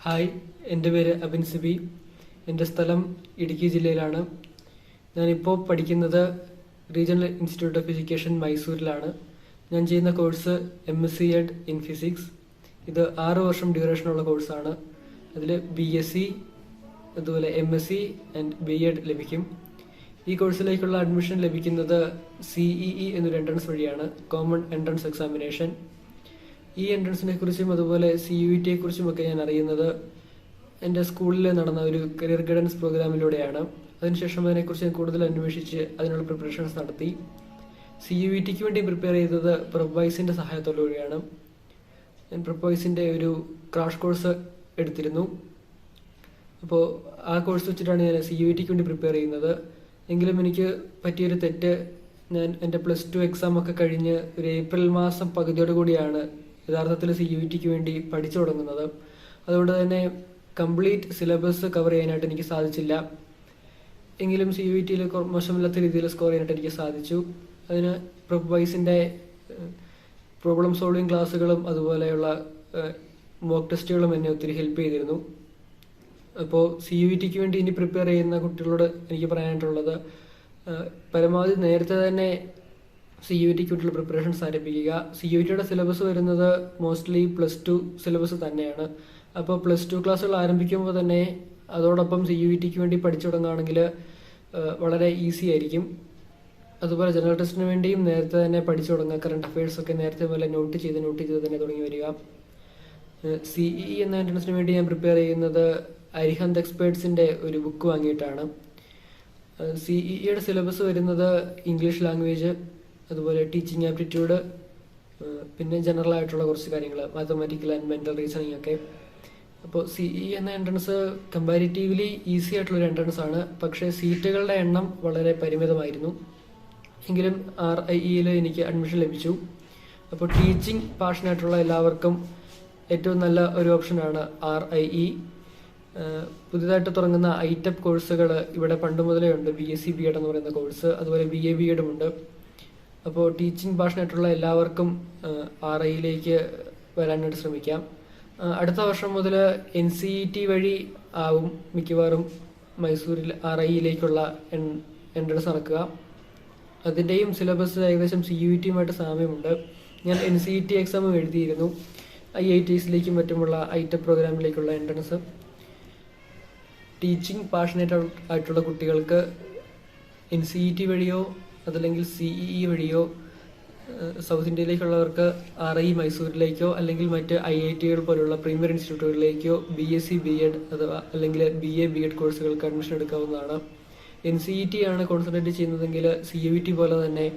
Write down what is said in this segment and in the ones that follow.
Hi, എൻ്റെ പേര് അബിൻ സിബി. എൻ്റെ സ്ഥലം ഇടുക്കി ജില്ലയിലാണ്. ഞാനിപ്പോൾ പഠിക്കുന്നത് റീജിയണൽ ഇൻസ്റ്റിറ്റ്യൂട്ട് ഓഫ് എഡ്യൂക്കേഷൻ മൈസൂരിലാണ്. ഞാൻ ചെയ്യുന്ന കോഴ്സ് NCERT ഇൻ ഫിസിക്സ്. ഇത് 6 വർഷം ഡ്യൂറേഷനുള്ള കോഴ്സാണ്. അതിൽ BSc, അതുപോലെ MSc ആൻഡ് B.Ed ലഭിക്കും. ഈ കോഴ്സിലേക്കുള്ള അഡ്മിഷൻ ലഭിക്കുന്നത് CEE എന്നൊരു എൻട്രൻസ് വഴിയാണ്, കോമൺ എൻട്രൻസ് എക്സാമിനേഷൻ. ഈ എൻട്രൻസിനെ കുറിച്ചും അതുപോലെ CUET കുറിച്ചുമൊക്കെ ഞാൻ അറിയുന്നത് എൻ്റെ സ്കൂളിൽ നടന്ന ഒരു കരിയർ ഗൈഡൻസ് പ്രോഗ്രാമിലൂടെയാണ്. അതിനുശേഷം അതിനെക്കുറിച്ച് ഞാൻ കൂടുതൽ അന്വേഷിച്ച് അതിനുള്ള പ്രിപ്പറേഷൻസ് നടത്തി. CUETക്ക് വേണ്ടി പ്രിപ്പയർ ചെയ്തത് Prepwiseൻ്റെ സഹായത്തോടുകൂടിയാണ്. ഞാൻ Prepwiseൻ്റെ ഒരു ക്രാഷ് കോഴ്സ് എടുത്തിരുന്നു. അപ്പോൾ ആ കോഴ്സ് വെച്ചിട്ടാണ് ഞാൻ CUETക്ക് വേണ്ടി പ്രിപ്പയർ ചെയ്യുന്നത്. എങ്കിലും എനിക്ക് പറ്റിയൊരു തെറ്റ്, ഞാൻ എൻ്റെ +2 എക്സാം ഒക്കെ കഴിഞ്ഞ് ഒരു ഏപ്രിൽ മാസം പകുതിയോട് കൂടിയാണ് യഥാർത്ഥത്തിൽ CUETക്ക് വേണ്ടി പഠിച്ചു തുടങ്ങുന്നത്. അതുകൊണ്ട് തന്നെ കംപ്ലീറ്റ് സിലബസ് കവർ ചെയ്യാനായിട്ട് എനിക്ക് സാധിച്ചില്ല. എങ്കിലും CUETയിൽ മോശമില്ലാത്ത രീതിയിൽ സ്കോർ ചെയ്യാനായിട്ട് എനിക്ക് സാധിച്ചു. അതിന് Prepwiseൻ്റെ പ്രോബ്ലം സോൾവിങ് ക്ലാസ്സുകളും അതുപോലെയുള്ള മോക്ക് ടെസ്റ്റുകളും എന്നെ ഒത്തിരി ഹെൽപ്പ് ചെയ്തിരുന്നു. അപ്പോൾ CUETക്ക് വേണ്ടി ഇനി പ്രിപ്പയർ ചെയ്യുന്ന കുട്ടികളോട് എനിക്ക് പറയാനായിട്ടുള്ളത്, പരമാവധി നേരത്തെ തന്നെ CUETക്ക് വേണ്ടിയുള്ള പ്രിപ്പറേഷൻസ് ആരംഭിക്കുക. CUETയുടെ സിലബസ് വരുന്നത് മോസ്റ്റ്ലി +2 സിലബസ് തന്നെയാണ്. അപ്പോൾ +2 ക്ലാസ്സുകൾ ആരംഭിക്കുമ്പോൾ തന്നെ അതോടൊപ്പം CUETക്ക് വേണ്ടി പഠിച്ചു തുടങ്ങുകയാണെങ്കിൽ വളരെ ഈസി ആയിരിക്കും. അതുപോലെ ജനറൽ ടെസ്റ്റിന് വേണ്ടിയും നേരത്തെ തന്നെ പഠിച്ചു തുടങ്ങുക. കറണ്ട് അഫയേഴ്സ് ഒക്കെ നേരത്തെ പോലെ നോട്ട് ചെയ്ത് തന്നെ തുടങ്ങി വരിക. CEE എന്ന എൻട്രൻസിന് വേണ്ടി ഞാൻ പ്രിപ്പയർ ചെയ്യുന്നത് അരിഹന്ത് എക്സ്പേർട്സിൻ്റെ ഒരു ബുക്ക് വാങ്ങിയിട്ടാണ്. CEEയുടെ സിലബസ് വരുന്നത് ഇംഗ്ലീഷ് ലാംഗ്വേജ്, അതുപോലെ ടീച്ചിങ് ആപ്റ്റിറ്റ്യൂഡ്, പിന്നെ ജനറൽ ആയിട്ടുള്ള കുറച്ച് കാര്യങ്ങൾ, മാത്തമാറ്റിക്കൽ ആൻഡ് മെൻ്റൽ റീസണിങ് ഒക്കെ. അപ്പോൾ CEE എന്ന എൻട്രൻസ് കമ്പാരിറ്റീവ്ലി ഈസി ആയിട്ടുള്ളൊരു എൻട്രൻസ് ആണ്. പക്ഷേ സീറ്റുകളുടെ എണ്ണം വളരെ പരിമിതമായിരുന്നു. എങ്കിലും RIEയിൽ എനിക്ക് അഡ്മിഷൻ ലഭിച്ചു. അപ്പോൾ ടീച്ചിങ് പാഷനായിട്ടുള്ള എല്ലാവർക്കും ഏറ്റവും നല്ല ഒരു ഓപ്ഷനാണ് RIE. പുതിയതായിട്ട് തുടങ്ങുന്ന ITEP കോഴ്സുകൾ ഇവിടെ പണ്ട് മുതലേ ഉണ്ട്. BSc B.Ed എന്ന് പറയുന്ന കോഴ്സ്, അതുപോലെ BA B.Edും ഉണ്ട്. അപ്പോൾ ടീച്ചിങ് പാഷനായിട്ടുള്ള എല്ലാവർക്കും RIEയിലേക്ക് വരാനായിട്ട് ശ്രമിക്കാം. അടുത്ത വർഷം മുതൽ NCET വഴി ആവും മിക്കവാറും മൈസൂരിൽ RIEയിലേക്കുള്ള എൻട്രൻസ് നടക്കുക. അതിൻ്റെയും സിലബസ് ഏകദേശം CUETയുമായിട്ട് സാമ്യമുണ്ട്. ഞാൻ NCET എക്സാം എഴുതിയിരുന്നു. IITസിലേക്കും മറ്റുമുള്ള ITEP പ്രോഗ്രാമിലേക്കുള്ള എൻട്രൻസ്. ടീച്ചിങ് പാഷനേറ്റ് ആയിട്ടുള്ള കുട്ടികൾക്ക് NCET വഴിയോ അതല്ലെങ്കിൽ CEE വഴിയോ, സൗത്ത് ഇന്ത്യയിലേക്കുള്ളവർക്ക് RIE മൈസൂരിലേക്കോ അല്ലെങ്കിൽ മറ്റ് IITകൾ പോലുള്ള പ്രീമിയർ ഇൻസ്റ്റിറ്റ്യൂട്ടുകളിലേക്കോ BSc B.Ed അഥവാ അല്ലെങ്കിൽ BA B.Ed കോഴ്സുകൾക്ക് അഡ്മിഷൻ എടുക്കാവുന്നതാണ്. NCET ആണ് കോൺസെൻട്രേറ്റ് ചെയ്യുന്നതെങ്കിൽ CUET പോലെ തന്നെ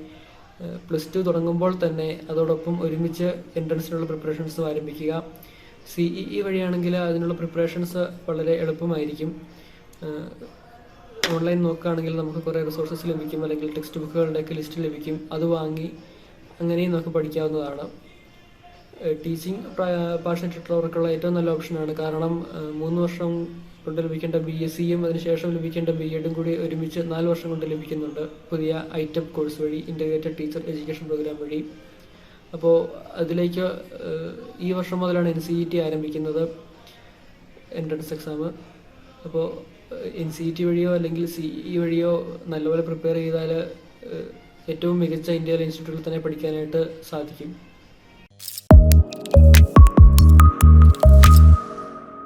+2 തുടങ്ങുമ്പോൾ തന്നെ അതോടൊപ്പം ഒരുമിച്ച് എൻട്രൻസിനുള്ള പ്രിപ്പറേഷൻസ് ആരംഭിക്കുക. CEE വഴിയാണെങ്കിൽ അതിനുള്ള പ്രിപ്പറേഷൻസ് വളരെ എളുപ്പമായിരിക്കും. ഓൺലൈൻ നോക്കുകയാണെങ്കിൽ നമുക്ക് കുറേ റിസോഴ്സസ് ലഭിക്കും, അല്ലെങ്കിൽ ടെക്സ്റ്റ് ബുക്കുകളുടെയൊക്കെ ലിസ്റ്റ് ലഭിക്കും. അത് വാങ്ങി അങ്ങനെയും നമുക്ക് പഠിക്കാവുന്നതാണ്. ടീച്ചിങ് പാഷനായിട്ടുള്ളവർക്കുള്ള ഏറ്റവും നല്ല ഓപ്ഷനാണ്. കാരണം 3 വർഷം കൊണ്ട് ലഭിക്കേണ്ട BScയും അതിനുശേഷം ലഭിക്കേണ്ട B.Edും കൂടി ഒരുമിച്ച് 4 വർഷം കൊണ്ട് ലഭിക്കുന്നുണ്ട് പുതിയ ITEP കോഴ്സ് വഴി, ഇൻ്റഗ്രേറ്റഡ് ടീച്ചർ എഡ്യൂക്കേഷൻ പ്രോഗ്രാം വഴി. അപ്പോൾ അതിലേക്ക് ഈ വർഷം മുതലാണ് NCET ആരംഭിക്കുന്നത്, എൻട്രൻസ് എക്സാം. അപ്പോൾ NCET വഴിയോ അല്ലെങ്കിൽ CEE വഴിയോ നല്ലപോലെ പ്രിപ്പയർ ചെയ്താൽ ഏറ്റവും മികച്ച ഇന്ത്യയിലെ ഇൻസ്റ്റിറ്റ്യൂട്ടിൽ തന്നെ പഠിക്കാനായിട്ട് സാധിക്കും.